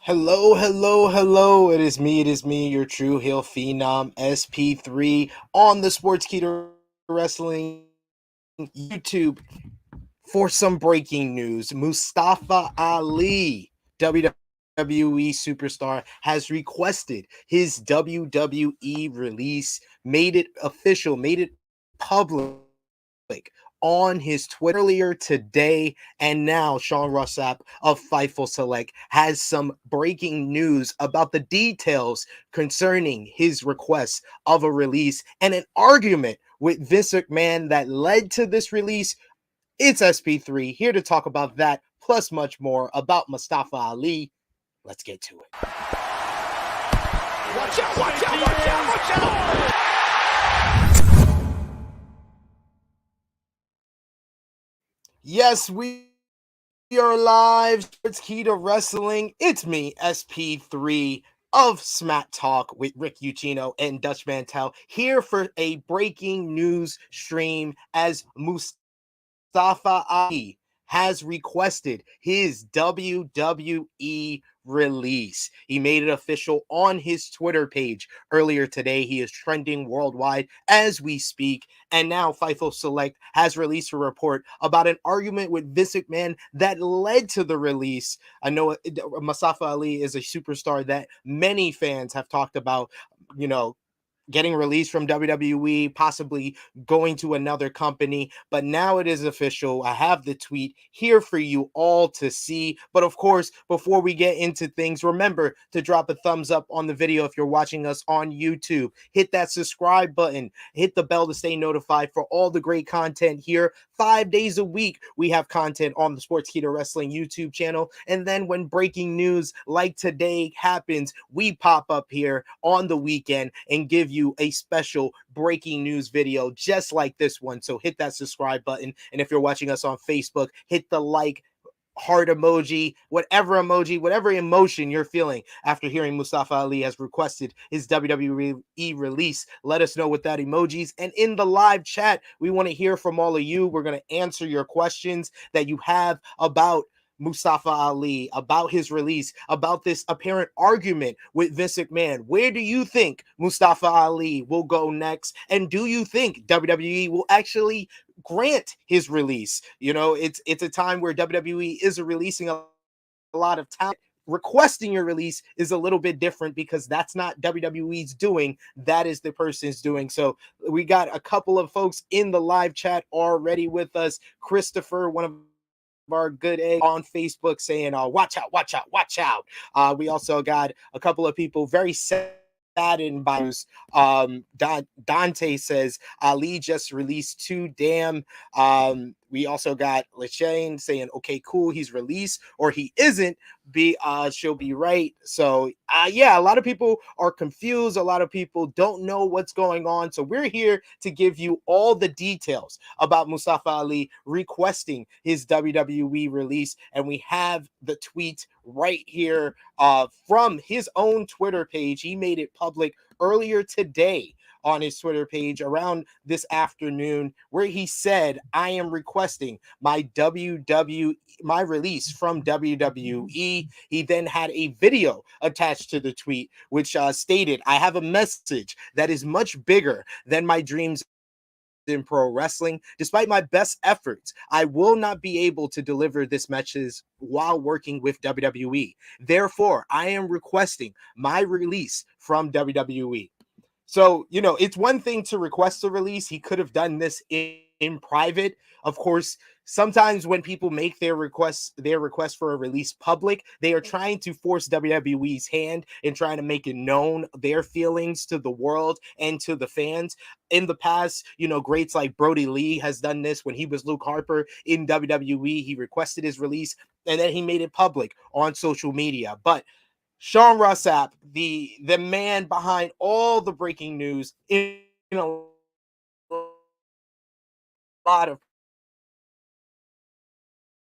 Hello, hello, hello. It is me, your true heel phenom, SP3, on the Sportskeeda Wrestling YouTube for some breaking news. Mustafa Ali, WWE superstar, has requested his WWE release, made it official, made it public on his Twitter earlier today. And now Sean Rossap of Fightful Select has some breaking news about the details concerning his request of a release and an argument with Vince McMahon that led to this release. It's SP3 here to talk about that, plus much more about Mustafa Ali. Let's get to it. Watch out, watch out, watch out, watch out! Yes, we are live. Sportskeeda Wrestling. It's me, SP3 of Smack Talk with Rick Ucchino and Dutch Mantel, here for a breaking news stream as Mustafa Ali has requested his WWE release. He made it official on his Twitter page earlier today. He is trending worldwide as we speak. And now FIFO Select has released a report about an argument with Vince McMahon that led to the release. I know Mustafa Ali is a superstar that many fans have talked about, getting released from WWE, possibly going to another company. But now it is official. I have the tweet here for you all to see. But of course, before we get into things, remember to drop a thumbs up on the video if you're watching us on YouTube. Hit that subscribe button. Hit the bell to stay notified for all the great content here. 5 days a week, we have content on the Sportskeeda Wrestling YouTube channel. And then when breaking news like today happens, we pop up here on the weekend and give you a special breaking news video just like this one. So hit that subscribe button. And if you're watching us on Facebook, hit the like, heart emoji, whatever emotion you're feeling after hearing Mustafa Ali has requested his WWE release. Let us know with that emojis. And in the live chat, we want to hear from all of you. We're going to answer your questions that you have about Mustafa Ali, about his release, about this apparent argument with Vince McMahon. Where do you think Mustafa Ali will go next? And do you think WWE will actually grant his release? It's a time where WWE is releasing a lot of talent. Requesting your release is a little bit different because that's not WWE's doing, that is the person's doing. So we got a couple of folks in the live chat already with us. Christopher, one of our good egg on Facebook, saying watch out, watch out, watch out. We also got a couple of people very saddened by news. Dante says Ali just released too damn. We also got Lashane saying, okay, cool, he's released or he isn't. She'll be right. So yeah, a lot of people are confused. A lot of people don't know what's going on. So we're here to give you all the details about Mustafa Ali requesting his WWE release. And we have the tweet right here from his own Twitter page. He made it public earlier today on his Twitter page around this afternoon, where he said, I am requesting my release from WWE. He then had a video attached to the tweet, which stated, I have a message that is much bigger than my dreams in pro wrestling. Despite my best efforts, I will not be able to deliver this message while working with WWE. Therefore, I am requesting my release from WWE. So, it's one thing to request a release. He could have done this in private. Of course, sometimes when people make their request for a release public, they are trying to force WWE's hand and trying to make it known their feelings to the world and to the fans. In the past, greats like Brody Lee has done this when he was Luke Harper in WWE. He requested his release and then he made it public on social media. But Sean Rossap, the man behind all the breaking news in a lot of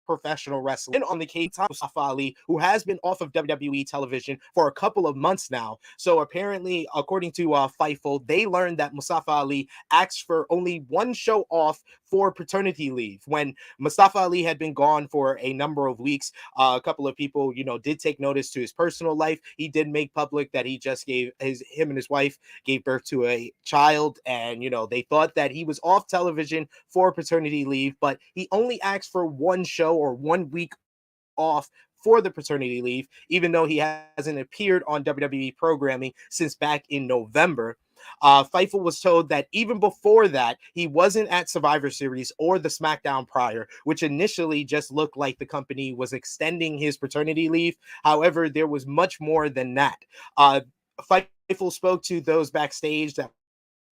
professional wrestling. And on the case of Mustafa Ali, who has been off of WWE television for a couple of months now. So apparently, according to Fightful, they learned that Mustafa Ali asked for only one show off for paternity leave. When Mustafa Ali had been gone for a number of weeks, a couple of people, did take notice to his personal life. He did make public that he just him and his wife gave birth to a child, and they thought that he was off television for paternity leave, but he only asked for one show or 1 week off for the paternity leave, even though he hasn't appeared on WWE programming since back in November. Fightful was told that even before that, he wasn't at Survivor Series or the SmackDown prior, which initially just looked like the company was extending his paternity leave. However, there was much more than that. Fightful spoke to those backstage that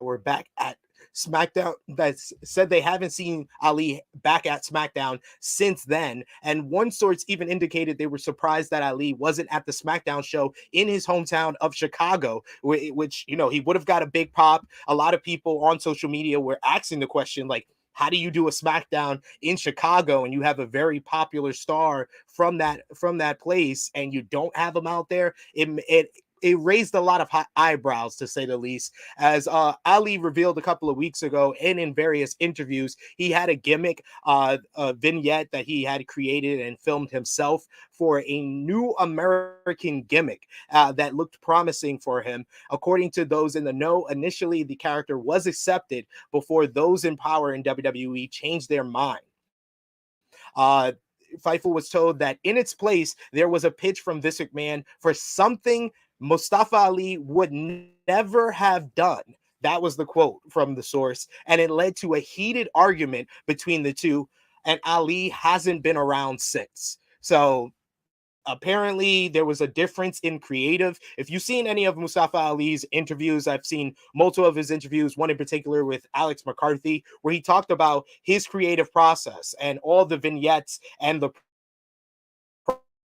were back at SmackDown that said they haven't seen Ali back at SmackDown since then. And one source even indicated they were surprised that Ali wasn't at the SmackDown show in his hometown of Chicago, which, he would have got a big pop. A lot of people on social media were asking the question, like, how do you do a SmackDown in Chicago and you have a very popular star from that place and you don't have him out there? It raised a lot of eyebrows, to say the least, as Ali revealed a couple of weeks ago and in various interviews. He had a gimmick, a vignette that he had created and filmed himself for a new American gimmick that looked promising for him. According to those in the know, initially the character was accepted before those in power in WWE changed their mind. Fightful was told that in its place, there was a pitch from Vince McMahon for something Mustafa Ali would never have done. That was the quote from the source. And it led to a heated argument between the two. And Ali hasn't been around since. So apparently there was a difference in creative. If you've seen any of Mustafa Ali's interviews, I've seen multiple of his interviews, one in particular with Alex McCarthy, where he talked about his creative process and all the vignettes and the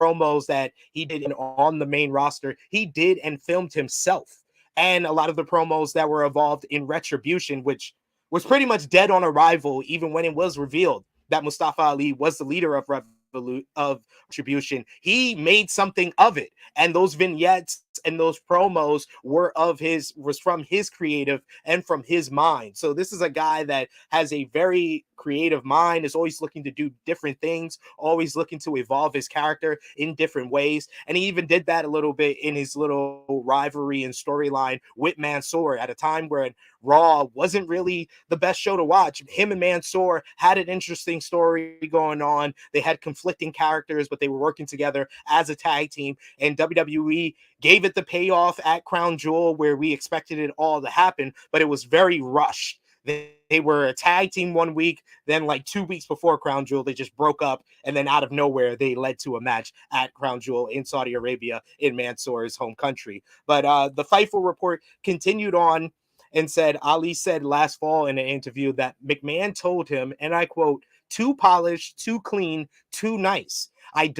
promos that he did on the main roster, he did and filmed himself. And a lot of the promos that were involved in Retribution, which was pretty much dead on arrival, even when it was revealed that Mustafa Ali was the leader of Retribution, he made something of it. And those vignettes and those promos was from his creative and from his mind. So this is a guy that has a very creative mind, is always looking to do different things, always looking to evolve his character in different ways. And he even did that a little bit in his little rivalry and storyline with Mansoor at a time where Raw wasn't really the best show to watch. Him and Mansoor had an interesting story going on. They had conflicting characters, but they were working together as a tag team. And WWE gave it the payoff at Crown Jewel, where we expected it all to happen, but it was very rushed. They were a tag team 1 week, then like 2 weeks before Crown Jewel, they just broke up, and then out of nowhere, they led to a match at Crown Jewel in Saudi Arabia in Mansoor's home country. But the Fightful report continued on and said, Ali said last fall in an interview that McMahon told him, and I quote, "Too polished, too clean, too nice. I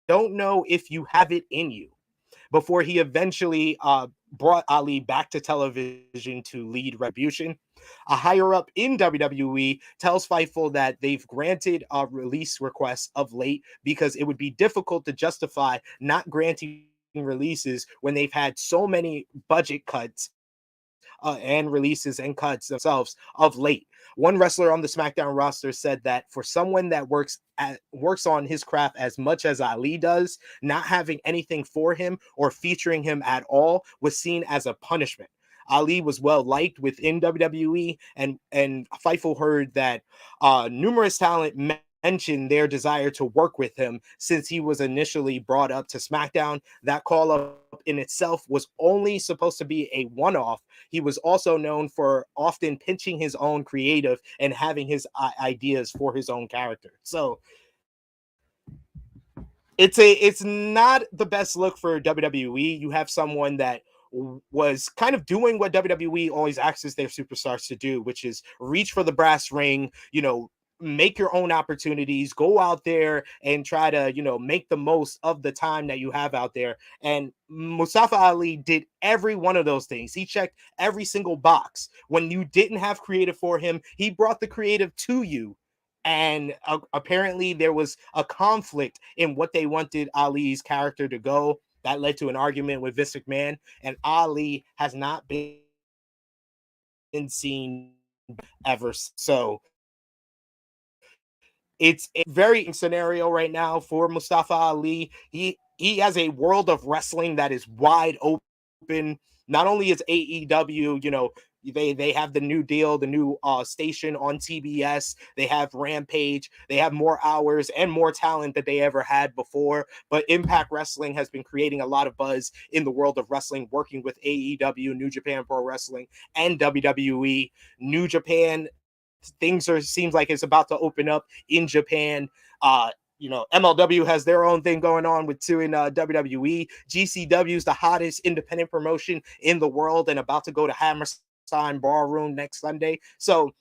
don't know if you have it in you," before he eventually brought Ali back to television to lead Retribution. A higher up in WWE tells Fightful that they've granted a release request of late because it would be difficult to justify not granting releases when they've had so many budget cuts and releases and cuts themselves of late. One wrestler on the SmackDown roster said that for someone that works on his craft as much as Ali does, not having anything for him or featuring him at all was seen as a punishment. Ali was well liked within WWE, and Fightful heard that numerous talent mentioned their desire to work with him since he was initially brought up to SmackDown. That call up in itself was only supposed to be a one-off. He was also known for often pitching his own creative and having his ideas for his own character. So it's not the best look for WWE. You have someone that was kind of doing what WWE always asks their superstars to do, which is reach for the brass ring, make your own opportunities, go out there and try to, make the most of the time that you have out there. And Mustafa Ali did every one of those things. He checked every single box. When you didn't have creative for him, he brought the creative to you And apparently there was a conflict in what they wanted Ali's character to go. That led to an argument with Vince McMahon, and Ali has not been seen ever. So it's a very scenario right now for Mustafa Ali. He has a world of wrestling that is wide open. Not only is AEW, they have the new deal, the new station on TBS. They have Rampage. They have more hours and more talent that they ever had before. But Impact Wrestling has been creating a lot of buzz in the world of wrestling, working with AEW, New Japan Pro Wrestling, and WWE. New Japan, things are seems like it's about to open up in Japan. MLW has their own thing going on with two in WWE. GCW is the hottest independent promotion in the world and about to go to Hammerstein Ballroom next Sunday. So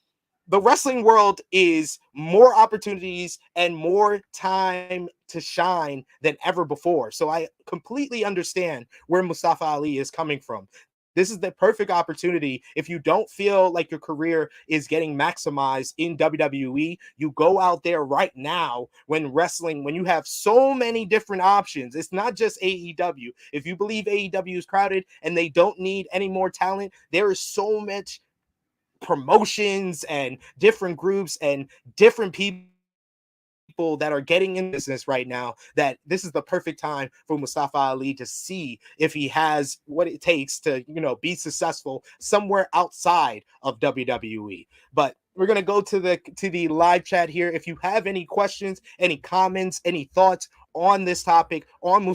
the wrestling world is more opportunities and more time to shine than ever before. So I completely understand where Mustafa Ali is coming from. This is the perfect opportunity. If you don't feel like your career is getting maximized in WWE, you go out there right now when you have so many different options. It's not just AEW. If you believe AEW is crowded and they don't need any more talent, there is so much promotions and different groups and different people that are getting in business right now, that this is the perfect time for Mustafa Ali to see if he has what it takes to, be successful somewhere outside of WWE. But we're going to go to the live chat here. If you have any questions, any comments, any thoughts on this topic, on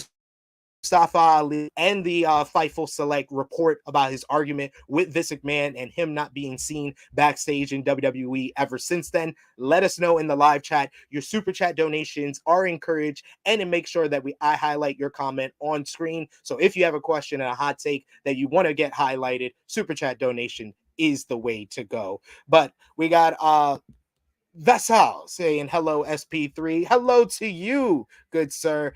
Mustafa Ali and the Fightful Select report about his argument with Vince McMahon and him not being seen backstage in WWE ever since then, let us know in the live chat. Your super chat donations are encouraged, and to make sure that I highlight your comment on screen. So if you have a question and a hot take that you want to get highlighted, super chat donation is the way to go. But we got Vessel saying hello, SP3. Hello to you, good sir.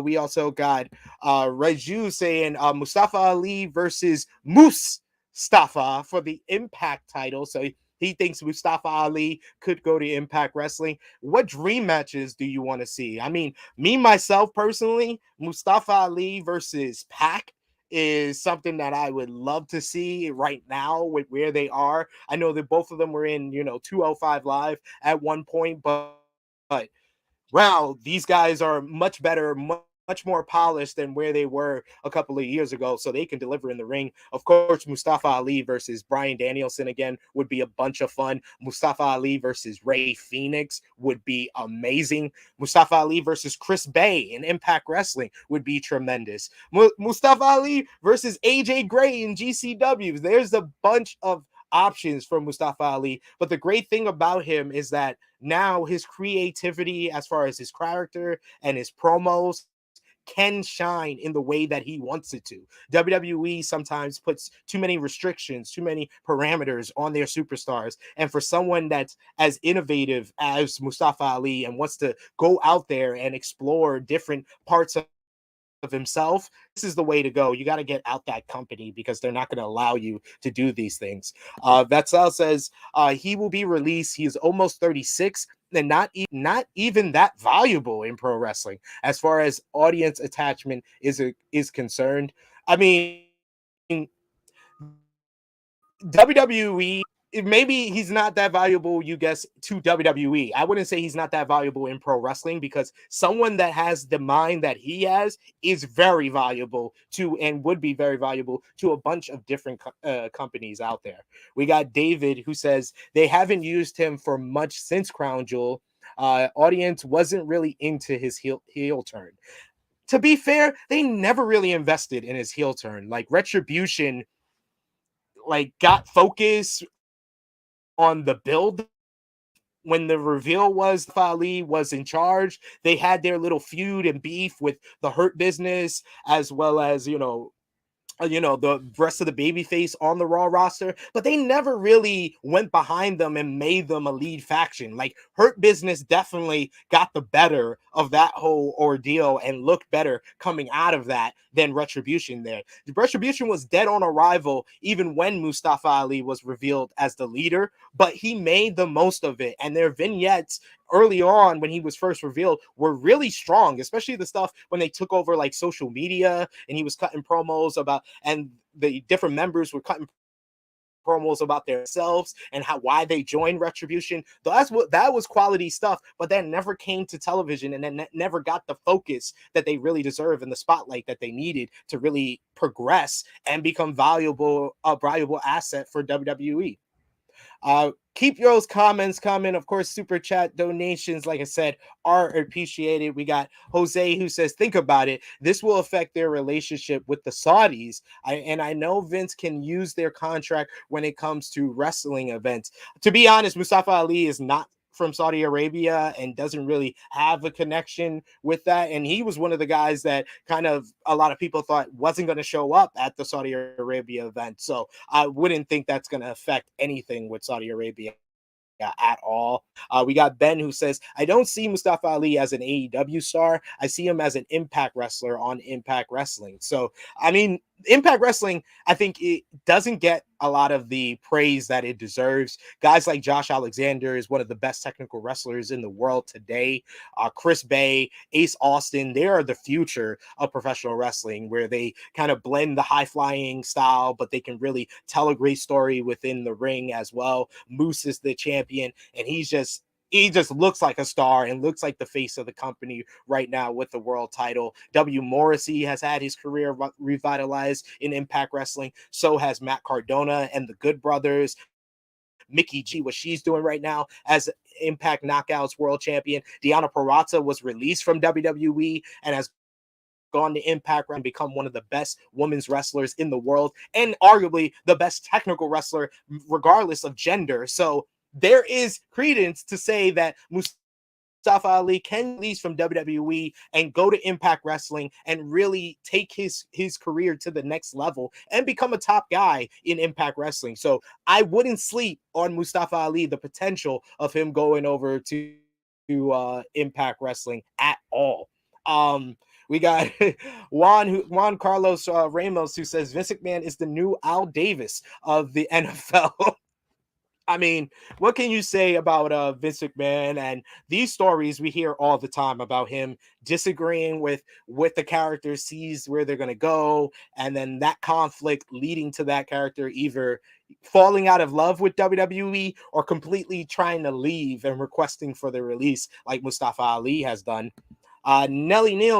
We also got Raju saying Mustafa Ali versus Mustafa for the Impact title. So he thinks Mustafa Ali could go to Impact Wrestling. What dream matches do you want to see? I mean, me, myself, personally, Mustafa Ali versus Pac is something that I would love to see right now with where they are. I know that both of them were in, 205 Live at one point, but wow, these guys are much better, much more polished than where they were a couple of years ago, so they can deliver in the ring. Of course, Mustafa Ali versus Bryan Danielson again would be a bunch of fun. Mustafa Ali versus Ray Phoenix would be amazing. Mustafa Ali versus Chris Bay in Impact Wrestling would be tremendous. Mustafa Ali versus AJ Gray in GCW. There's a bunch of options for Mustafa Ali, but the great thing about him is that now his creativity as far as his character and his promos can shine in the way that he wants it to. WWE sometimes puts too many restrictions, too many parameters on their superstars. And for someone that's as innovative as Mustafa Ali and wants to go out there and explore different parts of himself, this is the way to go. You got to get out that company because they're not going to allow you to do these things. Vetzel says he will be released. He is almost 36 and not even that valuable in pro wrestling as far as audience attachment is concerned. I mean, WWE, maybe he's not that valuable, you guess, to WWE. I wouldn't say he's not that valuable in pro wrestling because someone that has the mind that he has is very valuable to and would be very valuable to a bunch of different companies out there. We got David who says they haven't used him for much since Crown Jewel. Audience wasn't really into his heel turn. To be fair, they never really invested in his heel turn. Like Retribution got focus on the build when the reveal was Ali was in charge. They had their little feud and beef with the Hurt Business as well as the rest of the babyface on the Raw roster, but they never really went behind them and made them a lead faction. Like Hurt Business definitely got the better of that whole ordeal and looked better coming out of that than Retribution there. Retribution was dead on arrival even when Mustafa Ali was revealed as the leader, but he made the most of it. And their vignettes early on when he was first revealed were really strong, especially the stuff when they took over like social media and he was cutting promos about, and the different members were cutting promos about themselves and why they joined Retribution. That was quality stuff, but that never came to television, and then never got the focus that they really deserve and the spotlight that they needed to really progress and become a valuable asset for WWE. Keep those comments coming. Of course, super chat donations, like I said, are appreciated. We got Jose who says, think about it. This will affect their relationship with the Saudis. I know Vince can use their contract when it comes to wrestling events. To be honest, Mustafa Ali is not from Saudi Arabia and doesn't really have a connection with that. And he was one of the guys that kind of a lot of people thought wasn't going to show up at the Saudi Arabia event. So I wouldn't think that's going to affect anything with Saudi Arabia at all. We got Ben who says, I don't see Mustafa Ali as an AEW star. I see him as an Impact wrestler on Impact Wrestling. So, I mean, Impact Wrestling, I think it doesn't get a lot of the praise that it deserves. Guys like Josh Alexander is one of the best technical wrestlers in the world today. Chris Bay, Ace Austin, they are the future of professional wrestling, where they kind of blend the high flying style, but they can really tell a great story within the ring as well. Moose is the champion, and he just looks like a star and looks like the face of the company right now with the world title. W. Morrissey has had his career revitalized in Impact Wrestling. So has Matt Cardona and the Good Brothers. Mickey G, what she's doing right now as Impact Knockouts world champion. Deonna Purrazzo was released from WWE and has gone to Impact and become one of the best women's wrestlers in the world, and arguably the best technical wrestler, regardless of gender. So there is credence to say that Mustafa Ali can release from WWE and go to Impact Wrestling and really take his career to the next level and become a top guy in Impact Wrestling. So I wouldn't sleep on Mustafa Ali, the potential of him going over to Impact Wrestling at all. We got Juan Carlos Ramos who says Vince McMahon is the new Al Davis of the NFL. I mean, what can you say about Vince McMahon? And these stories we hear all the time about him disagreeing with the character, sees where they're going to go, and then that conflict leading to that character either falling out of love with WWE or completely trying to leave and requesting for the release, like Mustafa Ali has done. Nelly Nell,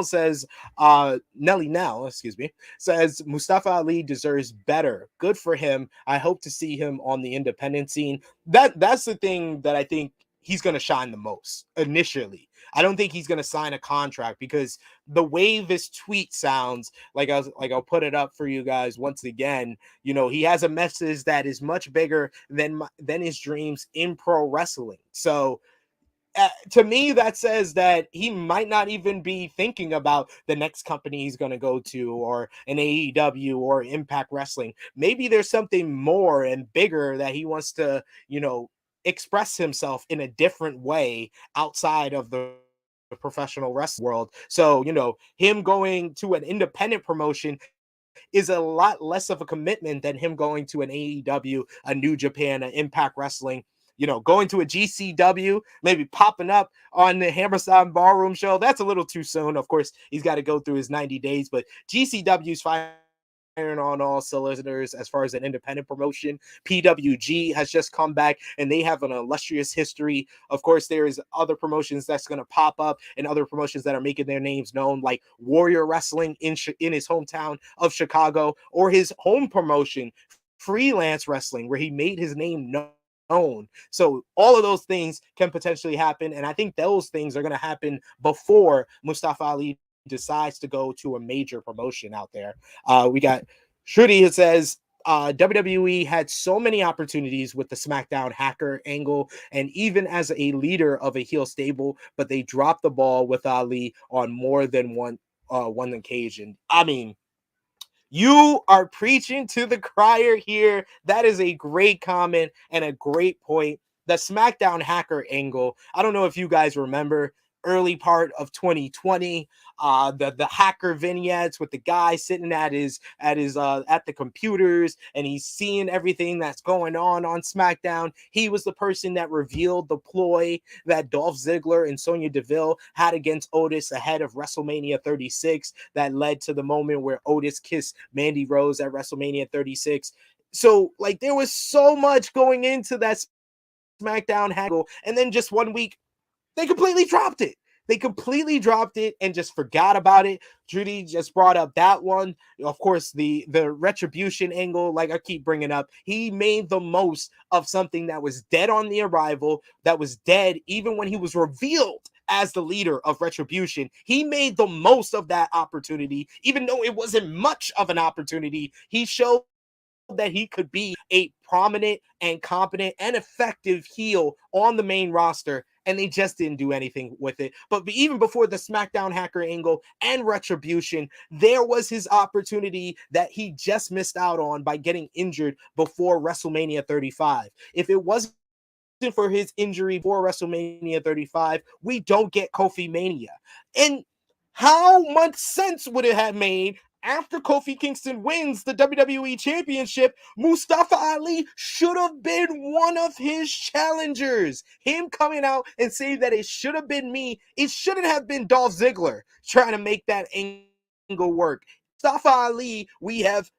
excuse me, says Mustafa Ali deserves better. Good for him. I hope to see him on the independent scene. That's the thing that I think he's going to shine the most initially. I don't think he's going to sign a contract, because the way this tweet sounds, I'll put it up for you guys once again. You know, he has a message that is much bigger than his dreams in pro wrestling. So to me, that says that he might not even be thinking about the next company he's going to go to, or an AEW or Impact Wrestling. Maybe there's something more and bigger that he wants to, express himself in a different way outside of the professional wrestling world. So, him going to an independent promotion is a lot less of a commitment than him going to an AEW, a New Japan, an Impact Wrestling. Going to a GCW, maybe popping up on the Hammerstein Ballroom show. That's a little too soon. Of course, he's got to go through his 90 days, but GCW's firing on all cylinders as far as an independent promotion. PWG has just come back, and they have an illustrious history. Of course, there is other promotions that's going to pop up, and other promotions that are making their names known, like Warrior Wrestling in his hometown of Chicago, or his home promotion, Freelance Wrestling, where he made his name known. So all of those things can potentially happen, and I think those things are going to happen before Mustafa Ali decides to go to a major promotion out there. We got Shruti, it says WWE had so many opportunities with the SmackDown hacker angle, and even as a leader of a heel stable, but they dropped the ball with Ali on more than one occasion. I mean, you are preaching to the crier here. That is a great comment and a great point. The SmackDown hacker angle, I don't know if you guys remember, early part of 2020. The hacker vignettes with the guy sitting at the computers, and he's seeing everything that's going on SmackDown. He was the person that revealed the ploy that Dolph Ziggler and Sonya Deville had against Otis ahead of WrestleMania 36 that led to the moment where Otis kissed Mandy Rose at WrestleMania 36. So, like, there was so much going into that SmackDown haggle, and then just 1 week, they completely dropped it. They completely dropped it and just forgot about it. Judy just brought up that one. Of course, the Retribution angle, like I keep bringing up, he made the most of something that was dead on the arrival, that was dead even when he was revealed as the leader of Retribution. He made the most of that opportunity, even though it wasn't much of an opportunity. He showed that he could be a prominent and competent and effective heel on the main roster, and they just didn't do anything with it. But even before the SmackDown hacker angle and Retribution, there was his opportunity that he just missed out on by getting injured before WrestleMania 35. If it wasn't for his injury before WrestleMania 35, we don't get Kofi Mania. And how much sense would it have made after Kofi Kingston wins the WWE Championship? Mustafa Ali should have been one of his challengers. Him coming out and saying that it should have been me, it shouldn't have been Dolph Ziggler trying to make that angle work. Mustafa Ali, we have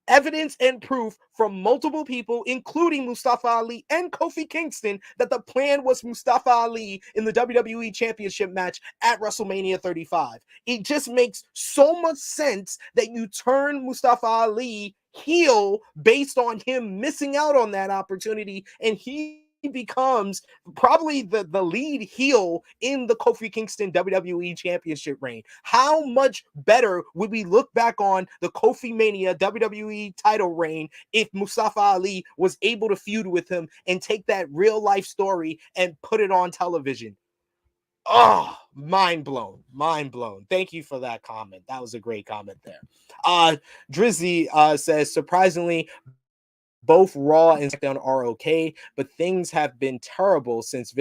evidence and proof from multiple people, including Mustafa Ali and Kofi Kingston, that the plan was Mustafa Ali in the WWE Championship match at WrestleMania 35. It just makes so much sense that you turn Mustafa Ali heel based on him missing out on that opportunity, and he becomes probably the lead heel in the Kofi Kingston WWE Championship reign. How much better would we look back on the Kofi Mania WWE title reign if Mustafa Ali was able to feud with him and take that real life story and put it on television? Oh, mind blown. Thank you for that comment. That was a great comment there. Drizzy says, surprisingly, both Raw and SmackDown are okay, but things have been terrible since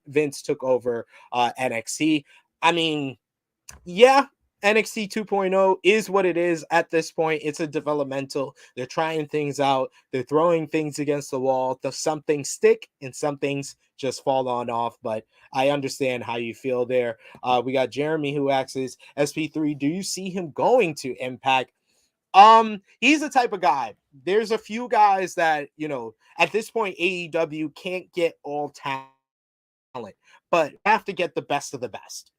Vince took over NXT. I mean, yeah, NXT 2.0 is what it is at this point. It's a developmental. They're trying things out. They're throwing things against the wall. Some things stick and some things just fall on off. But I understand how you feel there. We got Jeremy who asks, SP3, do you see him going to Impact? He's the type of guy. There's a few guys that, at this point, AEW can't get all talent, but have to get the best of the best.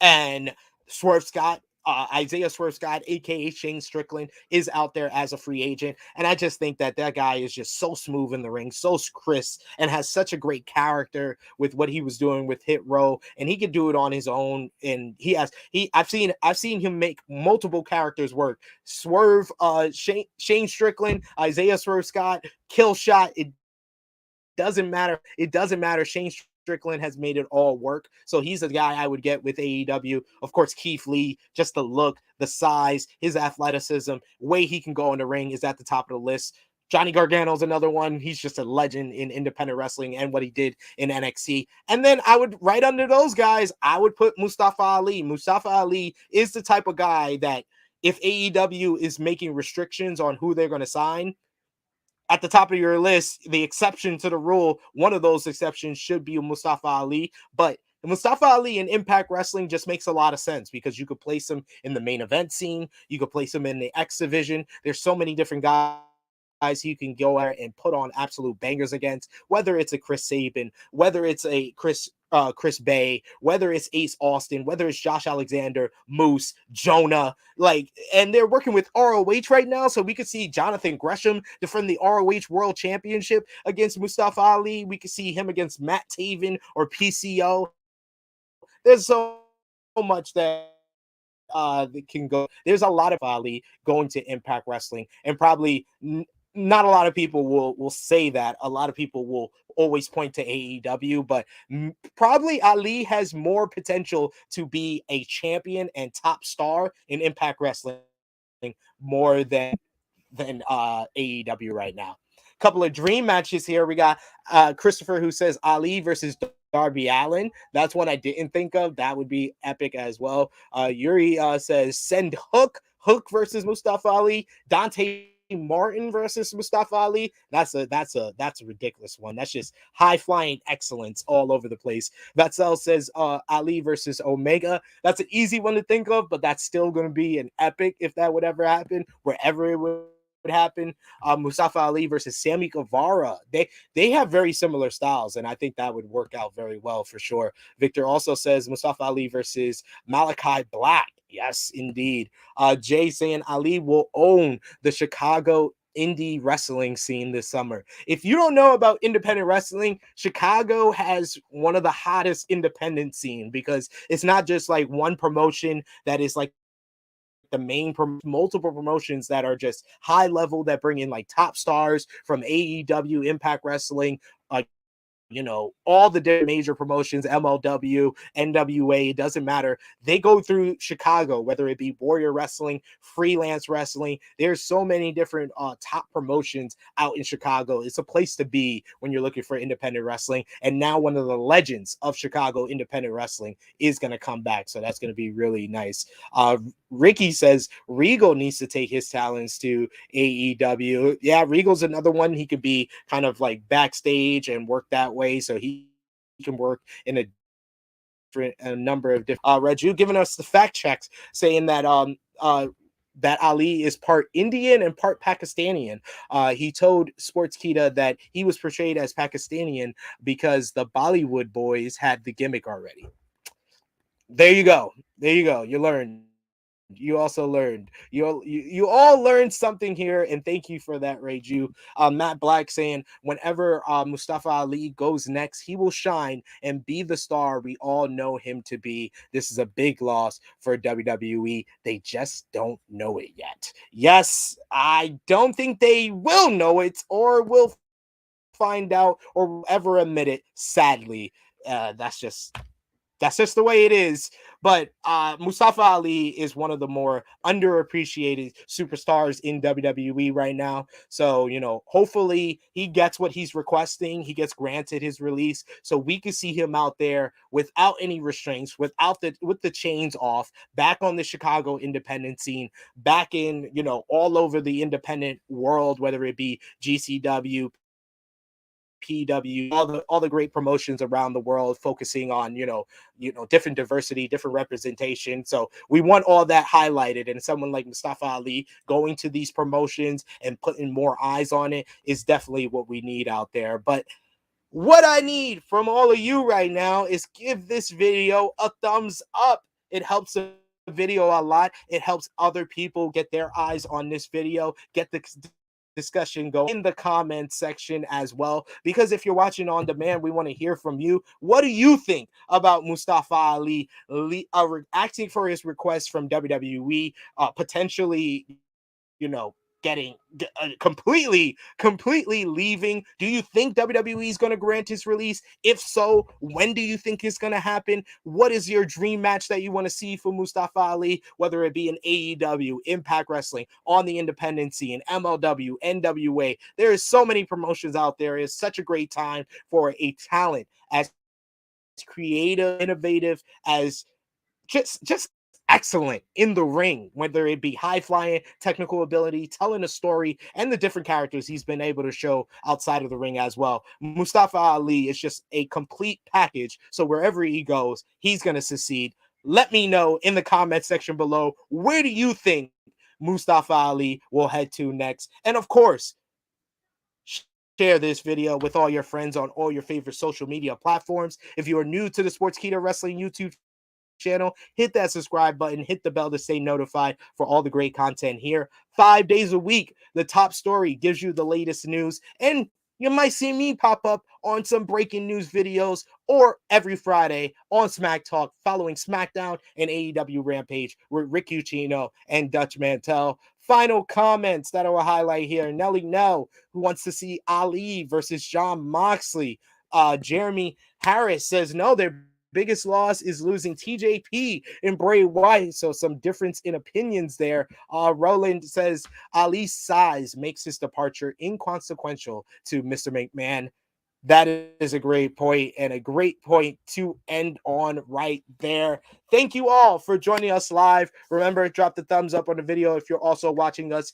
And Swerve Scott, Isaiah Swerve Scott, aka Shane Strickland, is out there as a free agent. And I just think that guy is just so smooth in the ring, so crisp, and has such a great character with what he was doing with Hit Row, and he can do it on his own. And I've seen him make multiple characters work. Swerve, Shane Strickland, Isaiah Swerve Scott, Kill Shot. It doesn't matter. Shane Strickland has made it all work. So he's the guy I would get with AEW. Of course, Keith Lee, just the look, the size, his athleticism, way he can go in the ring is at the top of the list. Johnny Gargano's another one. He's just a legend in independent wrestling and what he did in NXT. And then I would, right under those guys, I would put Mustafa Ali. Mustafa Ali is the type of guy that if AEW is making restrictions on who they're going to sign, at the top of your list, the exception to the rule, one of those exceptions should be Mustafa Ali. But Mustafa Ali in Impact Wrestling just makes a lot of sense because you could place him in the main event scene. You could place him in the X division. There's so many different guys you can go there and put on absolute bangers against, whether it's a Chris Sabin, whether it's a Chris Bay, whether it's Ace Austin, whether it's Josh Alexander, Moose, Jonah, and they're working with ROH right now, so we could see Jonathan Gresham defend the ROH World Championship against Mustafa Ali. We could see him against Matt Taven or PCO. There's so much that can go. There's a lot of Ali going to Impact Wrestling, and probably not a lot of people will say that. A lot of people will always point to AEW, but probably Ali has more potential to be a champion and top star in Impact Wrestling more than AEW right now. couple of dream matches here. We got Christopher who says Ali versus Darby Allin. That's one I didn't think of. That would be epic as well. Yuri says send Hook versus Mustafa Ali. Dante Martin versus Mustafa Ali. That's a ridiculous one. That's just high flying excellence all over the place. Vatzel says Ali versus Omega. That's an easy one to think of, but that's still going to be an epic if that would ever happen, wherever it would happen. Mustafa Ali versus Sammy Guevara. They have very similar styles, and I think that would work out very well for sure. Victor also says Mustafa Ali versus Malachi Black. Yes, indeed. Jay saying Ali will own the Chicago indie wrestling scene this summer. If you don't know about independent wrestling, Chicago has one of the hottest independent scene because it's not just like one promotion that is like the main multiple promotions that are just high level that bring in like top stars from AEW, Impact Wrestling, all the different major promotions, MLW, NWA, it doesn't matter. They go through Chicago, whether it be Warrior Wrestling, Freelance Wrestling. There's so many different top promotions out in Chicago. It's a place to be when you're looking for independent wrestling. And now one of the legends of Chicago independent wrestling is going to come back. So that's going to be really nice. Ricky says Regal needs to take his talents to AEW. Yeah, Regal's another one. He could be kind of like backstage and work that way. So he can work in a number of different. Raju giving us the fact checks saying that that Ali is part Indian and part Pakistani. He told Sportskeeda that he was portrayed as Pakistani because the Bollywood boys had the gimmick already. There you go. There you go. You learned. You also learned. You all learned something here, and thank you for that, Raju. Matt Black saying whenever Mustafa Ali goes next, he will shine and be the star we all know him to be. This is a big loss for WWE. They just don't know it yet. Yes, I don't think they will know it or will find out or will ever admit it. Sadly, that's just the way it is. But Mustafa Ali is one of the more underappreciated superstars in WWE right now. So, hopefully he gets what he's requesting. He gets granted his release so we can see him out there without any restraints, with the chains off, back on the Chicago independent scene, back in, all over the independent world, whether it be GCW, PW, all the great promotions around the world, focusing on different diversity, different representation. So we want all that highlighted, and someone like Mustafa Ali going to these promotions and putting more eyes on it is definitely what we need out there. But what I need from all of you right now is give this video a thumbs up. It helps the video a lot. It helps other people get their eyes on this video, get the discussion going in the comment section as well. Because if you're watching on demand, we want to hear from you. What do you think about Mustafa Ali acting for his request from WWE, potentially, completely leaving? Do you think WWE is going to grant his release? If so, when do you think it's going to happen? What is your dream match that you want to see for Mustafa Ali, whether it be in AEW, Impact Wrestling, on the independent scene, MLW, NWA? There is so many promotions out there. It's such a great time for a talent as creative, innovative, as just excellent in the ring, whether it be high flying, technical ability, telling a story, and the different characters he's been able to show outside of the ring as well. Mustafa Ali is just a complete package. So wherever he goes, he's going to succeed. Let me know in the comment section below, where do you think Mustafa Ali will head to next? And of course, share this video with all your friends on all your favorite social media platforms. If you are new to the Sportskeeda Wrestling YouTube channel, hit that subscribe button, hit the bell to stay notified for all the great content here. 5 days a week, the top story gives you the latest news, and you might see me pop up on some breaking news videos, or every Friday on Smack Talk following SmackDown and AEW Rampage with Rick Ucchino and Dutch Mantel. Final comments that I will highlight here. Nelly Nell, who wants to see Ali versus Jon Moxley. Jeremy Harris says, no, they're biggest loss is losing TJP and Bray Wyatt. So some difference in opinions there. Roland says Ali's size makes his departure inconsequential to Mr. McMahon. That is a great point and a great point to end on right there. Thank you all for joining us live. Remember, drop the thumbs up on the video if you're also watching us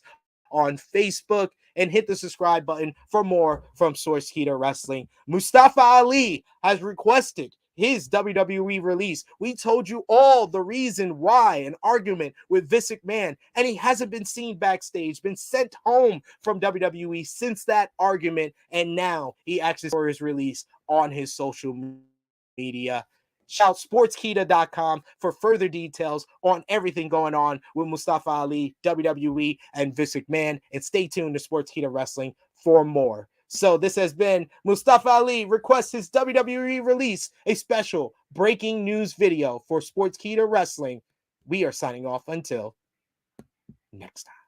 on Facebook, and hit the subscribe button for more from Sportskeeda Wrestling. Mustafa Ali has requested his WWE release. We told you all the reason why, an argument with Vince McMahon, and he hasn't been seen backstage, been sent home from WWE since that argument, and now he asks for his release on his social media. Shout Sportskeeda.com for further details on everything going on with Mustafa Ali, WWE, and Vince McMahon, and stay tuned to Sportskeeda Wrestling for more. So this has been Mustafa Ali requests his WWE release, a special breaking news video for Sportskeeda Wrestling. We are signing off until next time.